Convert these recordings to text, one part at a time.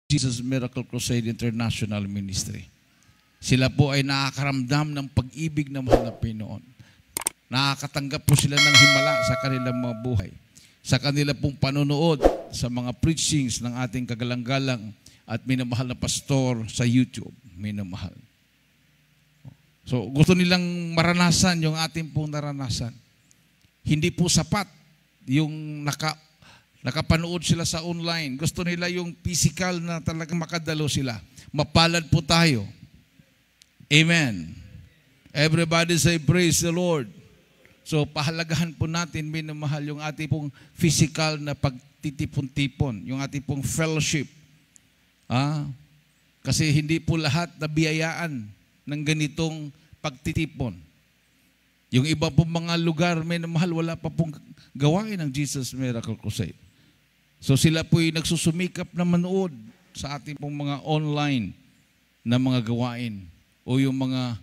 Jesus Miracle Crusade International Ministry. Sila po ay nakakaramdam ng pag-ibig ng mahal na Panginoon. Nakakatanggap po sila ng himala sa kanilang mga buhay. Sa kanila pong panonood sa mga preachings ng ating kagalang-galang at minamahal na pastor sa YouTube. Minamahal. So, gusto nilang maranasan yung ating pong naranasan. Hindi po sapat yung nakapanood sila sa online. Gusto nila yung physical na talagang makadalo sila. Mapalad po tayo. Amen. Everybody say, praise the Lord. So, pahalagahan po natin, minamahal, yung ating pong physical na pagtitipon-tipon, yung ating pong fellowship. Kasi hindi po lahat nabiyayaan ng ganitong pagtitipon. Yung iba pong mga lugar, minamahal, wala pa pong gawain ng Jesus Miracle Crusade. So, sila po'y nagsusumikap na manood sa ating pong mga online na mga gawain o yung mga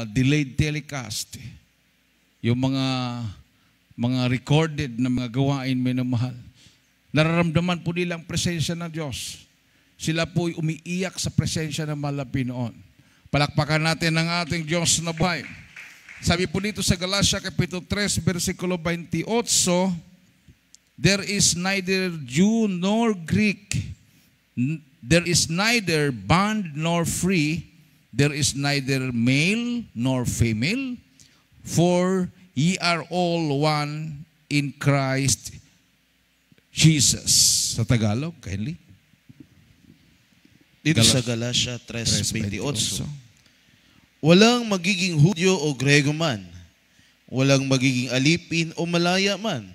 delayed telecast, yung mga recorded na mga gawain, minamahal. Nararamdaman po nilang presensya ng Diyos. Sila po'y umiiyak sa presensya ng mahal na Panginoon. Palakpakan natin ang ating Diyos na buhay. Sabi po dito sa Galatia Kapitulo 3, versikulo 28, there is neither Jew nor Greek, there is neither bond nor free, there is neither male nor female, for ye are all one in Christ Jesus. Sa Tagalog, kindly. Dito sa Galatia 3:28. Walang magiging Hudyo o Grego man, walang magiging alipin o malaya man,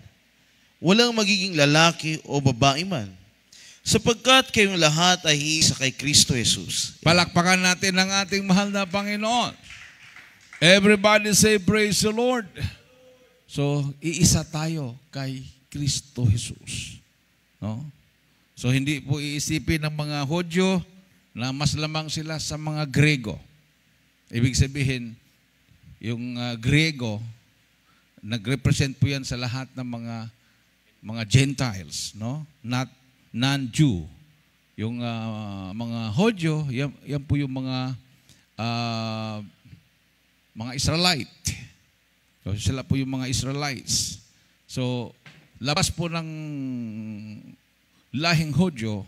walang magiging lalaki o babae man, sapagkat kayong lahat ay iisa kay Kristo Jesus. Palakpakan natin ang ating mahal na Panginoon. Everybody say, praise the Lord. So, iisa tayo kay Kristo Jesus. No? So, hindi po iisipin ng mga Hudyo na mas lamang sila sa mga Grego. Ibig sabihin, yung Grego, nag-represent po yan sa lahat ng mga Gentiles, no? Not non-Jew. Yung mga Hudyo, yan po yung mga Israelite. So, sila po yung mga Israelites. So, labas po ng lahing Hudyo,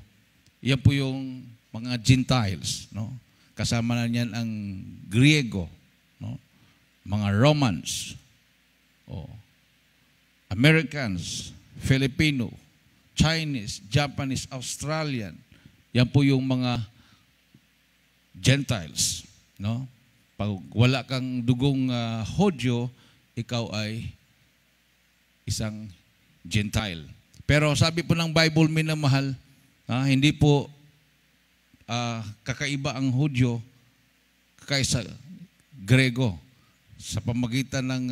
yan po yung mga Gentiles, no? Kasama na niyan ang Griego, no? Mga Romans, Americans, Filipino, Chinese, Japanese, Australian. Yan po yung mga Gentiles, no? Pag wala kang dugong Hudyo, ikaw ay isang Gentile. Pero sabi po ng Bible, minamahal, hindi po kakaiba ang Hudyo kaysa Grego. Sa pamagitan ng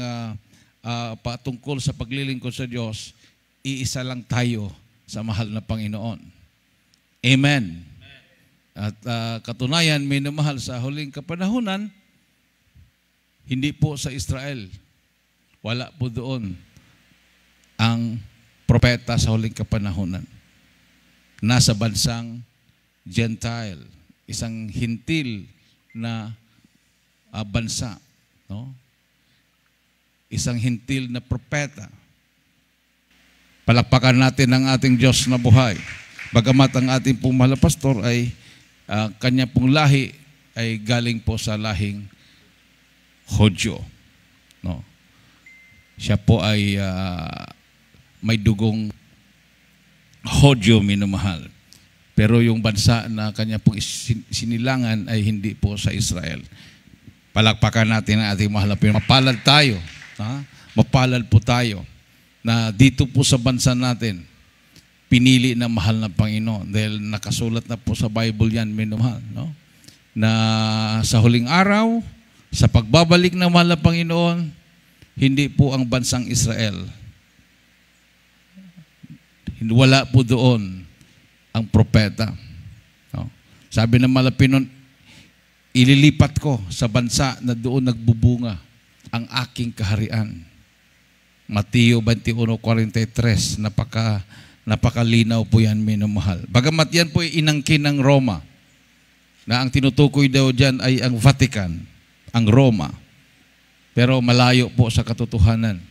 patungkol sa paglilingkod sa Diyos, iisa lang tayo sa mahal na Panginoon. Amen. At katunayan, minamahal, sa huling kapanahunan, hindi po sa Israel. Wala po doon ang propeta sa huling kapanahunan. Nasa bansang Gentile, isang hintil na bansa, no? Isang hintil na propeta. Palakpakan natin ang ating Diyos na buhay. Bagamat ang ating pong mahal na pastor ay kanya pong lahi ay galing po sa lahing Hudyo, no? Siya po ay may dugong Hudyo, minamahal. Pero yung bansa na kanya pong sinilangan ay hindi po sa Israel. Palakpakan natin ang ating mahal na Panginoon. Mapalad tayo. Mapalad po tayo na dito po sa bansa natin, pinili ng mahal na Panginoon. Dahil nakasulat na po sa Bible yan, minamahal, no? Na sa huling araw, sa pagbabalik ng mahal na Panginoon, hindi po ang bansang Israel. Wala po doon ang propeta. No? Sabi ng mahal na Panginoon, ililipat ko sa bansa na doon nagbubunga ang aking kaharian. Mateo 21:43, Napakalinaw po yan, minamahal. Bagamat yan po ay inangkin ng Roma, na ang tinutukoy daw dyan ay ang Vatican, ang Roma. Pero malayo po sa katotohanan.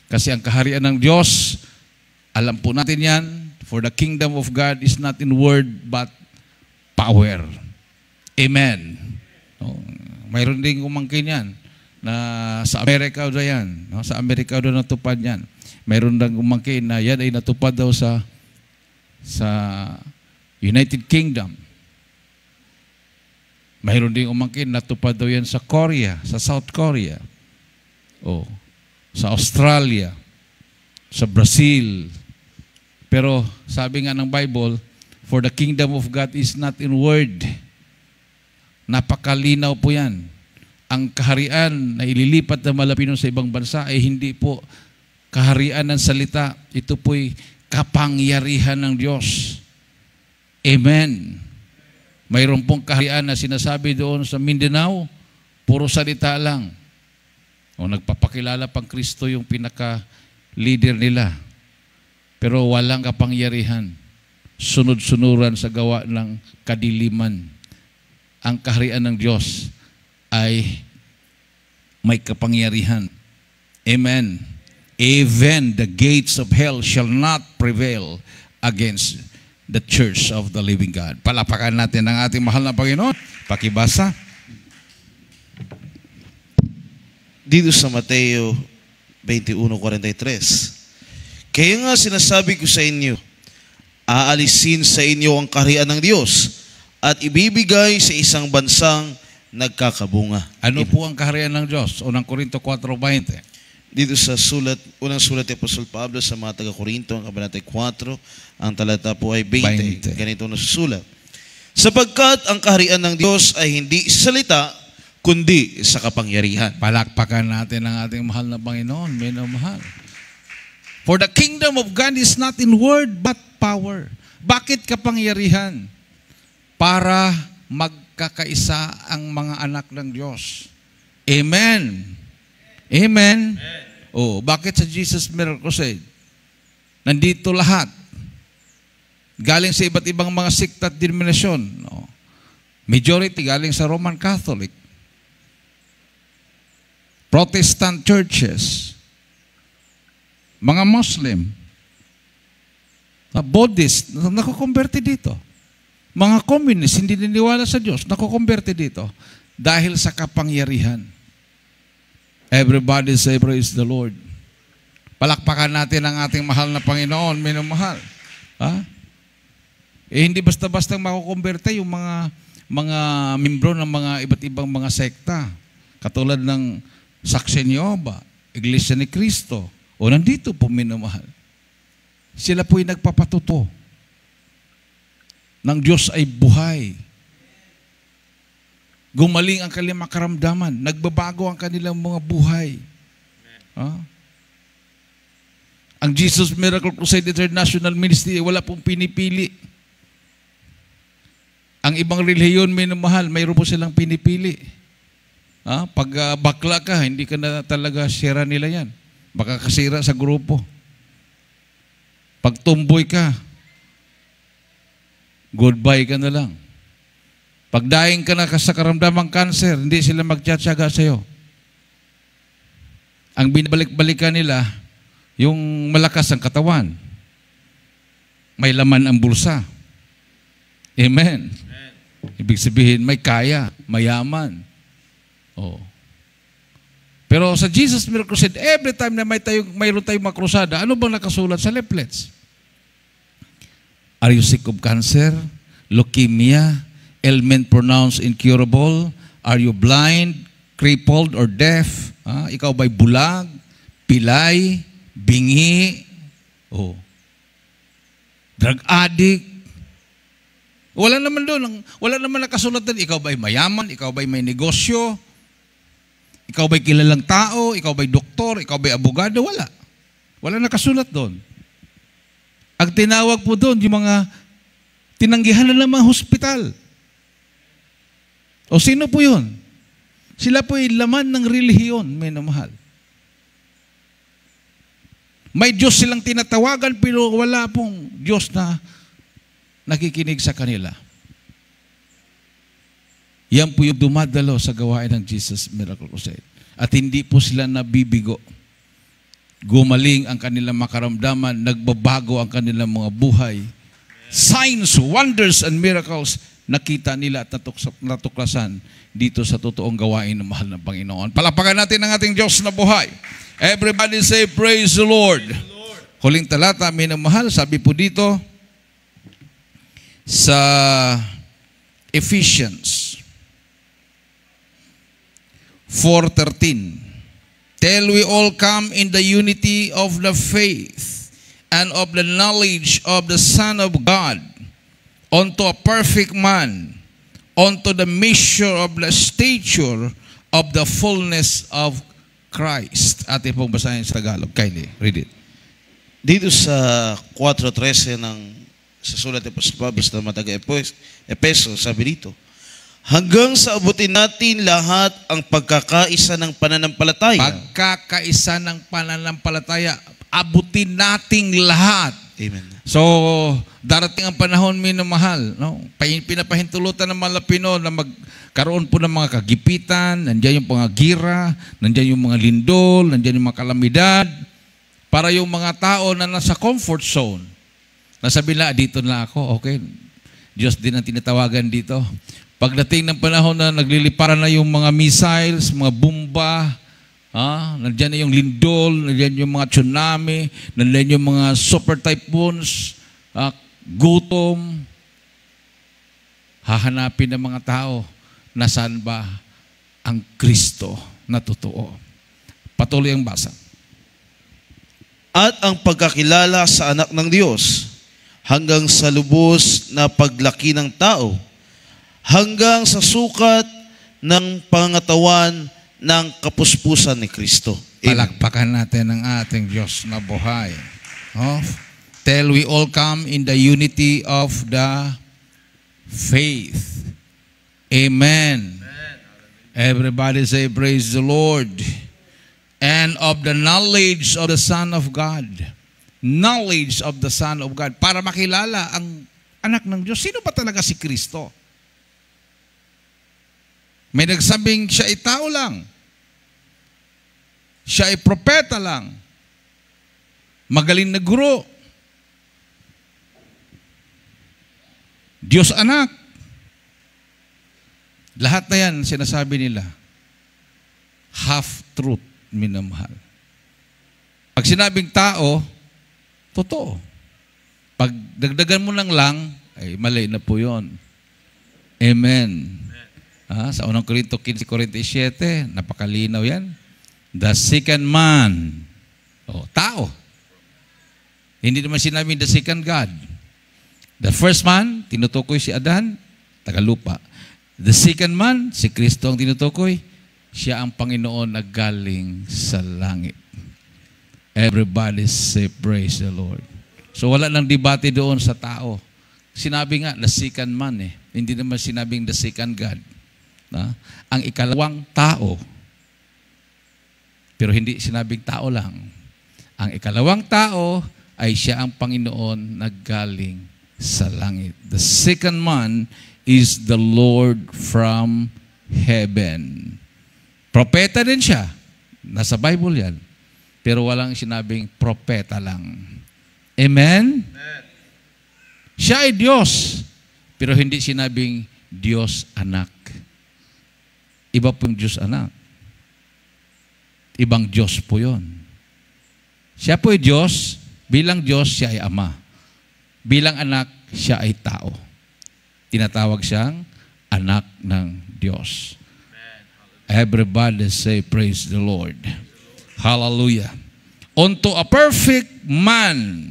Kasi ang kaharian ng Diyos, alam po natin yan, for the kingdom of God is not in word but power. Amen. Mayroon din kumangkin yan na sa Amerika daw yan. No? Sa Amerika daw natupad yan. Mayroon din kumangkin na yan ay natupad daw sa United Kingdom. Mayroon din umangkin natupad daw yan sa Korea, sa South Korea. Sa Australia, sa Brazil. Pero sabi nga ng Bible, for the kingdom of God is not in word. Napakalinaw po yan. Ang kaharian na ililipat na malapino sa ibang bansa ay hindi po kaharian ng salita. Ito po'y kapangyarihan ng Diyos. Amen. Mayroon pong kaharian na sinasabi doon sa Mindanao, puro salita lang. Nagpapakilala pang Kristo yung pinaka-leader nila. Pero walang kapangyarihan. Sunod-sunuran sa gawa ng kadiliman. Ang kaharian ng Diyos ay may kapangyarihan. Amen. Even the gates of hell shall not prevail against the church of the living God. Palapakan natin ang ating mahal na Panginoon. Pakibasa. Dito sa Mateo 21:43. Kaya nga sinasabi ko sa inyo, aalisin sa inyo ang kaharian ng Diyos at ibibigay sa isang bansang nagkakabunga. Ano po ang kaharian ng Diyos? Unang Korinto 4:20. Dito sa unang sulat ni Apostol Pablo sa mga taga-Korinto, ang kabanata 4, ang talata po ay 20. Ganito na susulat. Sapagkat ang kaharian ng Diyos ay hindi sa salita, kundi sa kapangyarihan. Palakpakan natin ang ating mahal na Panginoon, minamahal. For the kingdom of God is not in word but power. Bakit kapangyarihan? Para magkakaisa ang mga anak ng Diyos. Amen. Amen. Bakit sa Jesus Miracle Crusade? Nandito lahat. Galing sa iba't ibang mga sikta at denominasyon. Majority galing sa Roman Catholic. Protestant churches. Mga Muslim. Buddhist, nakukonverte dito. Mga communist, hindi niniwala sa Diyos, nakukonverte dito. Dahil sa kapangyarihan. Everybody say praise the Lord. Palakpakan natin ang ating mahal na Panginoon, minamahal. Hindi basta-basta makukonverte yung mga membro ng mga iba't ibang mga sekta. Katulad ng Saksi ni Jehovah, Iglesia ni Cristo. Nandito po, minamahal. Sila po'y nagpapatuto ng Diyos ay buhay. Gumaling ang kanilang karamdaman. Nagbabago ang kanilang mga buhay. Ang Jesus Miracle Crusade International Ministry, wala pong pinipili. Ang ibang relihiyon, minamahal, mayroon po silang pinipili. Pag bakla ka, hindi ka na talaga sira nila yan. Baka kasira sa grupo. Pag tumboy ka, goodbye ka na lang. Pag daing ka na sa karamdamang cancer, hindi sila magtsatsaga sa'yo. Ang binabalik-balikan nila, yung malakas ang katawan. May laman ang bulsa. Amen. Ibig sabihin, may kaya, mayaman. Pero sa Jesus Miracle Crusade, every time na mayroon tayong makrusada, ano bang nakasulat sa leaflets? Are you sick of cancer? Leukemia? Ailment pronounced incurable? Are you blind, crippled, or deaf? Ikaw ba'y bulag, pilay, bingi, drug addict? Wala naman doon. Wala naman nakasulat doon. Ikaw ba'y mayaman? Ikaw ba'y may negosyo? Ikaw ba'y kilalang tao? Ikaw ba'y doktor? Ikaw ba'y abogado? Wala. Wala nakasulat doon. Ang tinawag po doon, yung mga tinanggihan na ng mga hospital. Sino po yun? Sila po ay laman ng relihiyon, minamahal. May Diyos silang tinatawagan pero wala pong Diyos na nakikinig sa kanila. Yan po yung dumadalo sa gawain ng Jesus Miracle Crusade. At hindi po sila nabibigo. Gumaling ang kanilang makaramdaman, nagbabago ang kanilang mga buhay. Signs, wonders, and miracles nakita nila at natuklasan dito sa totoong gawain ng mahal ng Panginoon. Palapakan natin ang ating Diyos na buhay. Everybody say, praise the Lord. Huling talata, minamahal, sabi po dito sa Ephesians 4:13. Till we all come in the unity of the faith and of the knowledge of the Son of God, unto a perfect man, unto the measure of the stature of the fullness of Christ. Atin pong basahin sa Tagalog. Kylie, read it. Dito sa 4:13 sa sulat ni Apostol Pablo sa mga taga-Epeso, sabi dito, hanggang sa abutin natin lahat ang pagkakaisa ng pananampalataya. Pagkakaisa ng pananampalataya, abutin nating lahat. Amen. So, darating ang panahon, minamahal, no? Pinapahintulutan ng mga Pilipino na magkaroon po ng mga kagipitan, nandiyan yung mga gira, nandiyan yung mga lindol, nandiyan yung mga kalamidad, para yung mga tao na nasa comfort zone, nasabi na, dito na ako, okay, Diyos din ang tinatawagan dito. Pagdating ng panahon na nagliliparan na yung mga missiles, mga bomba, nandiyan na yung lindol, nandiyan yung mga tsunami, nandiyan yung mga super typhoons, gutom, hahanapin ng mga tao na saan ba ang Kristo na totoo. Patuloy ang basa. At ang pagkakilala sa anak ng Diyos, hanggang sa lubos na paglaki ng tao, hanggang sa sukat ng pangangatawan ng kapuspusan ni Kristo. Palakpakan natin ang ating Diyos na buhay. Till we all come in the unity of the faith. Amen. Everybody say, praise the Lord. And of the knowledge of the Son of God. Knowledge of the Son of God. Para makilala ang anak ng Diyos. Sino ba talaga si Kristo? May nagsabing siya ay tao lang. Siya ay propeta lang. Magaling na guro. Diyos anak. Lahat na yan, sinasabi nila. Half-truth, minamahal. Pag sinabing tao, totoo. Pag dagdagan mo lang, ay mali na po yun. Amen. Sa 1 Corinto 15:47, napakalinaw yan. The second man, tao. Hindi naman sinabing the second God. The first man, tinutukoy si Adan, tagalupa. The second man, si Kristo ang tinutukoy, siya ang Panginoon na galing sa langit. Everybody say, praise the Lord. So wala nang debate doon sa tao. Sinabi nga, the second man Hindi naman sinabing the second God. Ang ikalawang tao. Pero hindi sinabing tao lang. Ang ikalawang tao ay siya ang Panginoon na galing sa langit. The second man is the Lord from heaven. Propeta din siya. Nasa Bible yan. Pero walang sinabing propeta lang. Amen? Siya ay Diyos. Pero hindi sinabing Diyos anak. Iba po yung Diyos anak. Ibang Diyos po yun. Siya po ay Diyos. Bilang Diyos, siya ay Ama. Bilang anak, siya ay tao. Tinatawag siyang anak ng Diyos. Everybody say, praise the Lord. Hallelujah. Unto a perfect man.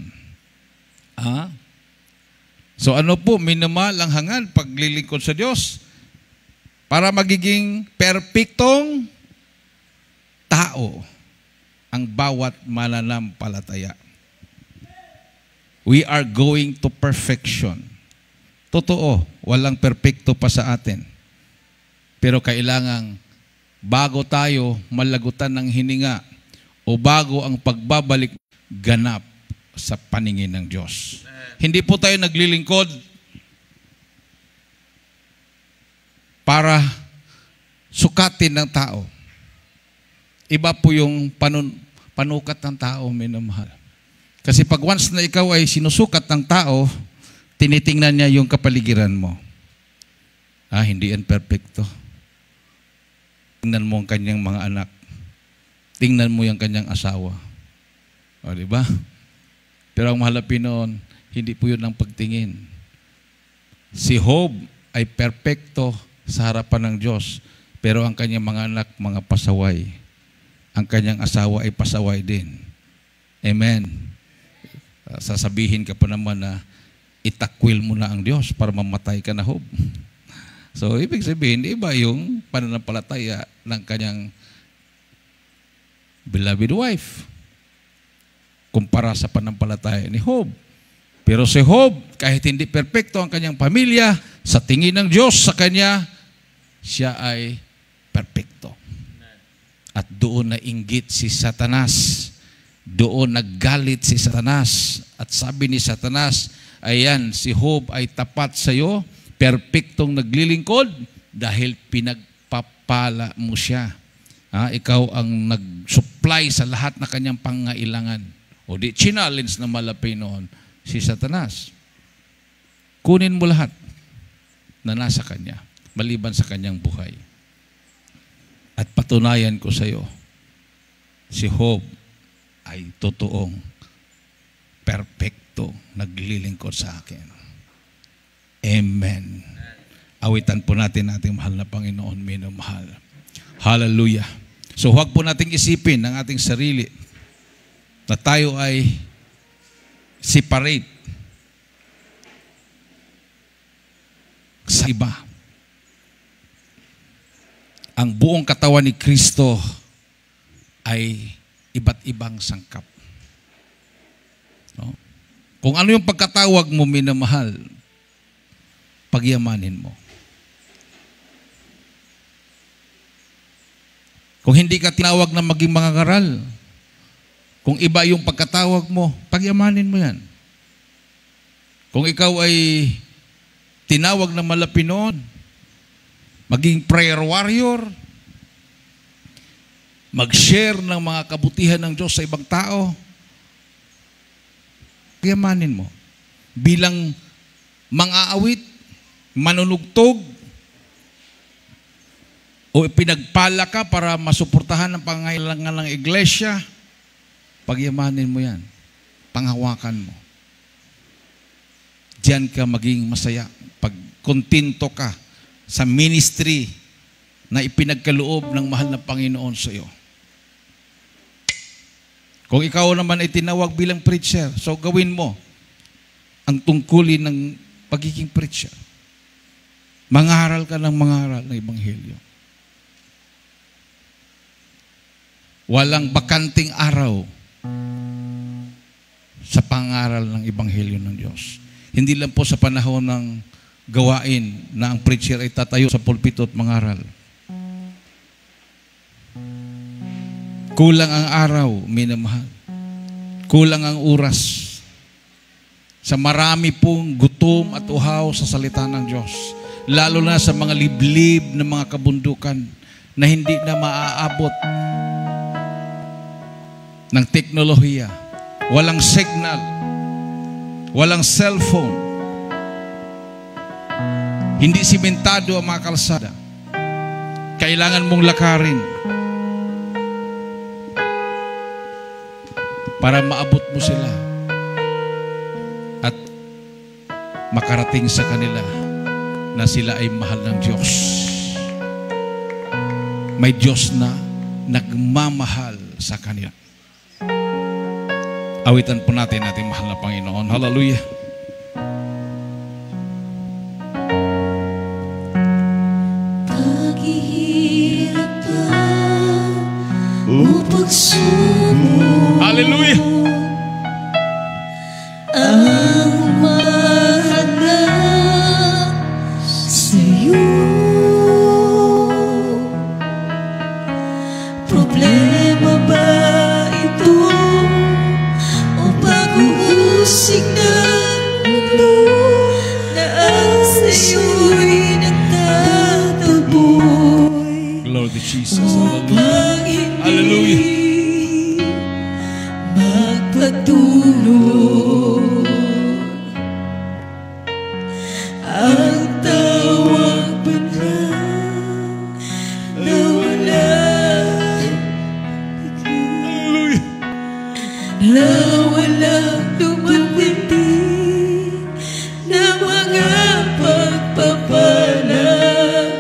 So ano po, minimal ang hangad paglilingkod sa Diyos para magiging perpektong tao ang bawat mananampalataya. We are going to perfection. Totoo, walang perpekto pa sa atin. Pero kailangang bago tayo malagutan ng hininga o bago ang pagbabalik ganap sa paningin ng Diyos. Hindi po tayo naglilingkod para sukatin ng tao. Iba po yung panukat ng tao, minamahal. Kasi pag once na ikaw ay sinusukat ng tao, tinitingnan niya yung kapaligiran mo. Hindi yan perfecto. Tingnan mo ang kanyang mga anak. Tingnan mo yung kanyang asawa. O, di ba? Pero ang mahal na Pinoon, hindi po yun ang pagtingin. Si Job ay perfecto sa harapan ng Diyos, pero ang kanyang mga anak, mga pasaway. Ang kanyang asawa ay pasaway din. Amen. Sasabihin ka pa naman na itakwil mo na ang Diyos para mamatay ka na, Job. So, ibig sabihin, iba yung pananampalataya ng kanyang beloved wife kumpara sa pananampalataya ni Job. Pero si Job, kahit hindi perfecto ang kanyang pamilya, sa tingin ng Diyos sa kanya, siya ay perfecto. At doon nainggit si Satanas. Doon naggalit si Satanas. At sabi ni Satanas, ayan, si Job ay tapat sa iyo, perpektong naglilingkod dahil pinagpapala mo siya. Ikaw ang nag-supply sa lahat na kanyang pangailangan. O di challenge na malapay noon si Satanas. Kunin mo lahat na nasa kanya, maliban sa kanyang buhay. At patunayan ko sa iyo, si Job ay totoong perpekto naglilingkod sa akin. Amen. Awitan po natin ating mahal na Panginoon, minamahal. Hallelujah. So huwag po nating isipin ng ating sarili na tayo ay separate sa iba. Ang buong katawan ni Kristo ay iba't ibang sangkap. No? Kung ano yung pagkatawag mo, minamahal, pagyamanin mo. Kung hindi ka tinawag na maging mangangaral, kung iba yung pagkatawag mo, pagyamanin mo yan. Kung ikaw ay tinawag na malapinoon, maging prayer warrior, mag-share ng mga kabutihan ng Diyos sa ibang tao, pagyamanin mo. Bilang mang-aawit, manunugtog, o pinagpala ka para masuportahan ang pangailangan ng iglesia, pagyamanin mo yan. Panghawakan mo. Diyan ka maging masaya. Pag kontento ka sa ministry na ipinagkaloob ng mahal na Panginoon sa iyo. Kung ikaw naman ay tinawag bilang preacher, so gawin mo ang tungkulin ng pagiging preacher. Mangaral ka ng mangaral ng Ebanghelyo. Walang bakanting araw sa pangaral ng Ebanghelyo ng Diyos. Hindi lang po sa panahon ng gawain na ang preacher ay tatayo sa pulpito at mangaral. Kulang ang araw, minamahal. Kulang ang oras. Sa marami pong gutom at uhaw sa salita ng Diyos. Lalo na sa mga liblib na mga kabundukan na hindi na maaabot ng teknolohiya. Walang signal. Walang cellphone. Hindi simentado ang mga kalsada. Kailangan mong lakarin para maabot mo sila at makarating sa kanila na sila ay mahal ng Diyos. May Diyos na nagmamahal sa kanila. Awitan po natin ating mahal na Panginoon. Hallelujah. Paghihirap pa o pagsubok, Hallelujah. ang mahanap sa'yo. Problema ba ito Jesus. Hallelujah. Hallelujah. Magpatuloy ang tawag banal na walang na walang dumating na mga pagpapalang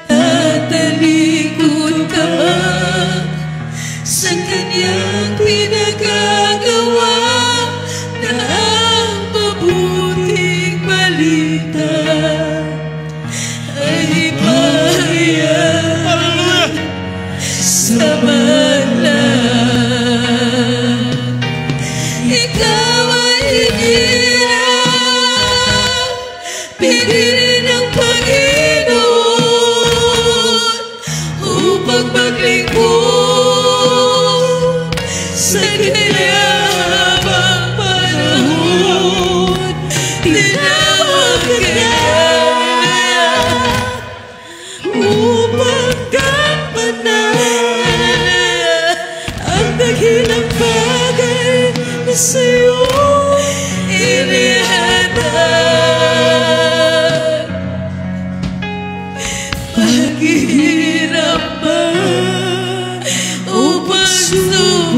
tatalikod ka man sa kanyang pinagagawa na ang mabuting balita ay ipahayag sa balat. Ikaw ay hinirang, pinili ng Panginoon upang maglingkod sa kanyang panahon. Tinawag ka niya upang gampanan ang dakilang bagay na sa'yo inihatag. Paghihirap man o pagsubok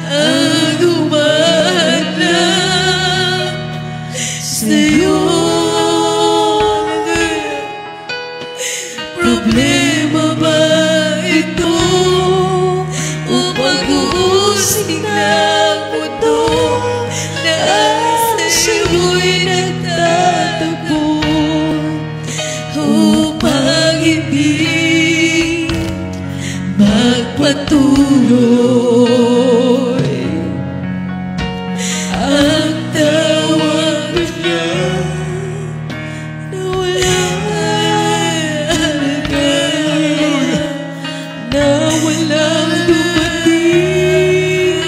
ang humanap sa'yo. Problema ba ito o pag-uusig ng mundo na sa'yo'y nagtatagpo upang hindi magpatuloy ang tawag niya na walang halaga, na walang dumating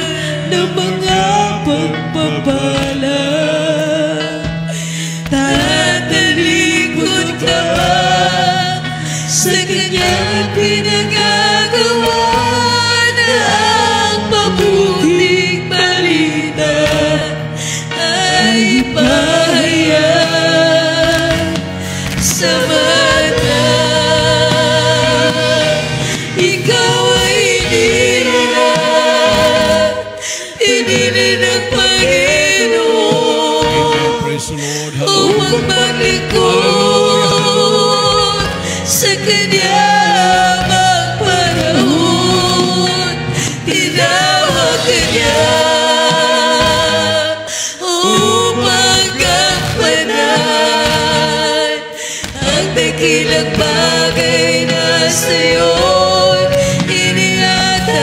na mga pagpapala. Tatalikod ka ba sa kanyang pinagagawa na ang mabuting balita ay ipahayag sa balat. Ikaw ay hinirang, pinili ng Panginoon Praise the Lord. upang maglingkod sa kanyang panahon. Tinawag ka niya upang gampanan ang dakilang bagay na sa'yo'y inihatag.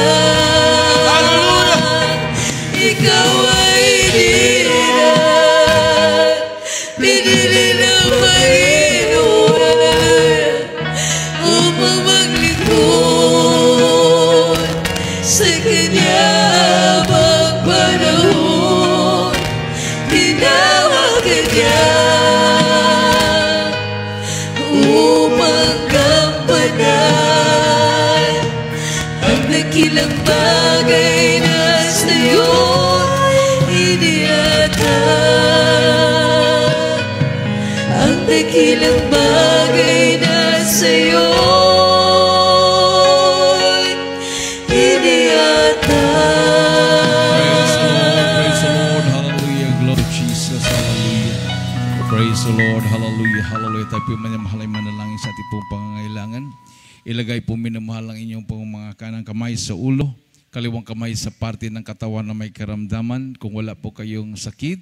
Ikaw ay hinirang, pinili ng Panginoon upang maglingkod sa kanyang panahon. Tinawag ka niya upang gampanan ang dakilang bagay na sa'yo'y inihatag. Ang dakilang bagay na sa'yo'y inihatag. Praise the Lord. Hallelujah. Glory to Jesus. Hallelujah. Praise the Lord. Hallelujah. Hallelujah. Tayo po manamahal ay manalangin sa ating pong pangangailangan. Ilagay po minamahal ang inyong pong mga kanang kamay sa ulo, kaliwang kamay sa parte ng katawan na may karamdaman. Kung wala po kayong sakit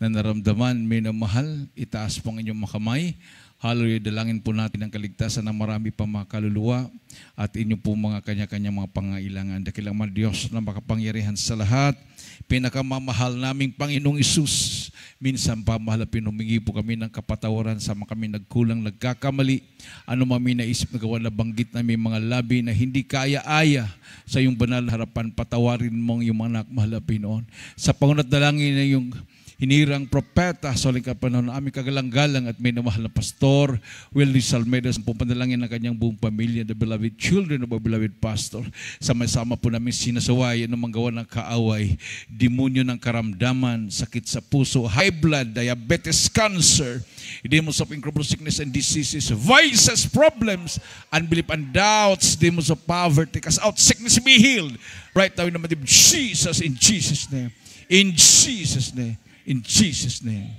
na naramdaman, minamahal, itaas po ang inyong mga kamay. Hallelujah, dalangin po natin ang kaligtasan ng marami pa mga kaluluwa at inyo po mga kanya-kanya mga pangailangan. Dakilang mga Diyos na makapangyarihan sa lahat, pinakamamahal naming Panginoong Isus. Minsan pa mahal na pinumingi po kami ng kapatawaran sa mga kami nagkulang, nagkakamali. Ano mami naisip na gawa na banggit na may mga labi na hindi kaya-aya sa iyong banal harapan, patawarin mong iyong mga anak, mahal na Pinoon. Sa pangunat dalangin na yung hinirang propeta sa uling kapanahon na aming kagalang-galang at minamahal na pastor Willie Salmeda, sa pupanalangin ng kanyang buong pamilya, the beloved children of our beloved pastor. Sama-sama po namin sinasaway ng manggawa ng kaaway, demonyo ng karamdaman, sakit sa puso, high blood, diabetes, cancer, demons of incurable sickness and diseases, vices, problems, unbelief and doubts, demons of poverty, cast out, sickness be healed. Right now in the name of Jesus, in Jesus' name. In Jesus' name. In Jesus' name.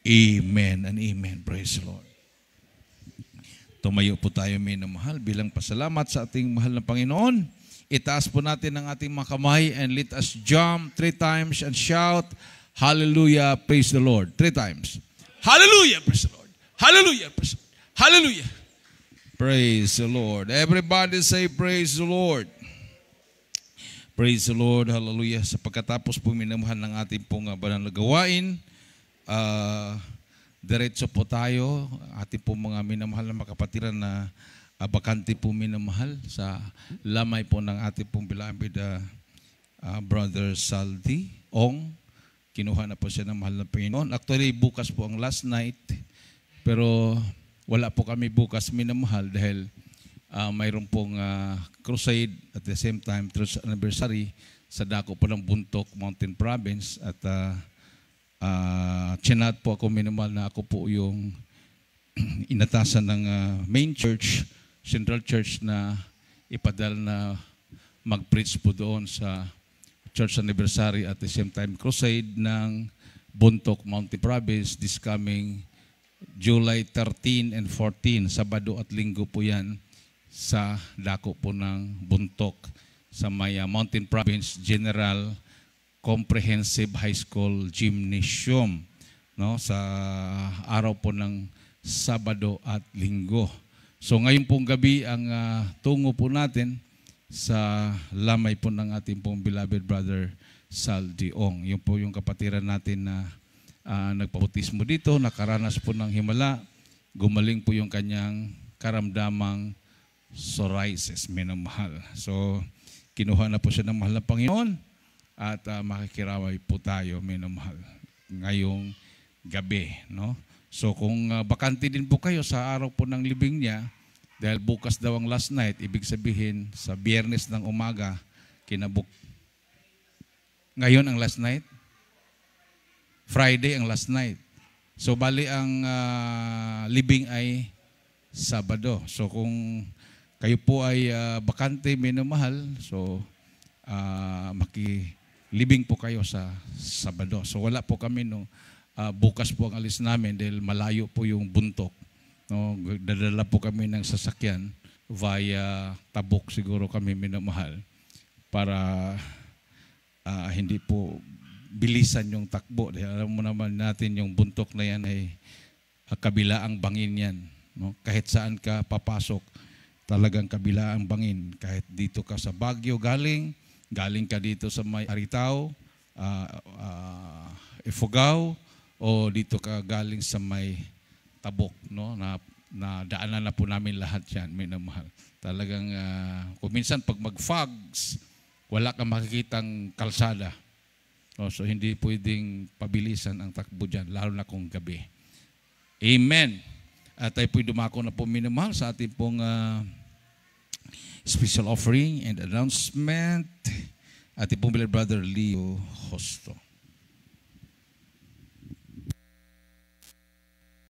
Amen and amen. Praise the Lord. Tumayo po tayo, minamahal, bilang pasalamat sa ating mahal na Panginoon. Itaas po natin ang ating mga kamay and let us jump 3 times and shout, Hallelujah, praise the Lord. 3 times. Hallelujah, praise the Lord. Hallelujah, praise the Lord. Hallelujah. Praise the Lord. Everybody say, praise the Lord. Praise the Lord, hallelujah. Sa pagkatapos po minamahal ng ating pong banal na gawain, diretso po tayo, ating pong mga minamahal na makapatiran na bakante po minamahal sa lamay po ng ating pong beloved Brother Saldi Ong. Kinuha na po siya ng mahal na Panginoon. Actually, bukas po ang last night, pero wala po kami bukas minamahal dahil mayroon pong crusade at the same time 3rd anniversary sa dako po ng Buntok Mountain Province at chinat po ako minimal na ako po yung inatasan ng main church, Central Church na ipadal na mag-preach po doon sa church anniversary at the same time crusade ng Buntok Mountain Province this coming July 13 and 14, Sabado at Linggo po yan sa dako po ng Buntok sa may Mountain Province General Comprehensive High School Gymnasium, no, sa araw po ng Sabado at Linggo. So ngayon pong gabi ang tungo po natin sa lamay po ng ating pong beloved Brother Saldi Ong. Yun po yung kapatiran natin na nagpabautismo dito, nakaranas po ng himala, gumaling po yung kanyang karamdamang psoriasis, minamahal. So, kinuha na po siya ng mahal na Panginoon at makikiraway po tayo, minamahal, ngayong gabi. No? So, kung bakante din po kayo sa araw po ng libing niya, dahil bukas daw ang last night, ibig sabihin sa Biyernes ng umaga, ngayon ang last night, Friday ang last night. So, bali ang libing ay Sabado. So, kung kayo po ay bakante, minamahal, so makilibing po kayo sa Sabado. So wala po kami, no, bukas po ang alis namin dahil malayo po yung Buntok. No, dadala po kami ng sasakyan via Tabuk siguro kami, minamahal, para hindi po bilisan yung takbo. Dahil alam mo naman natin yung Buntok na yan ay kabilaang bangin yan. No? Kahit saan ka papasok, talagang kabila ang bangin. Kahit dito ka sa Baguio galing ka dito sa may Aritaw, Ifugao, o dito ka galing sa may Tabuk, no? Na daanan na po namin lahat yan, minamahal. Talagang kung minsan pag mag-fogs, wala kang makikitang kalsada. No? So hindi pwedeng pabilisan ang takbo dyan, lalo na kung gabi. Amen. At tayo po'y dumako na po, minamahal, sa ating pong special offering and announcement. Ating pong beloved Brother Leo Hosto.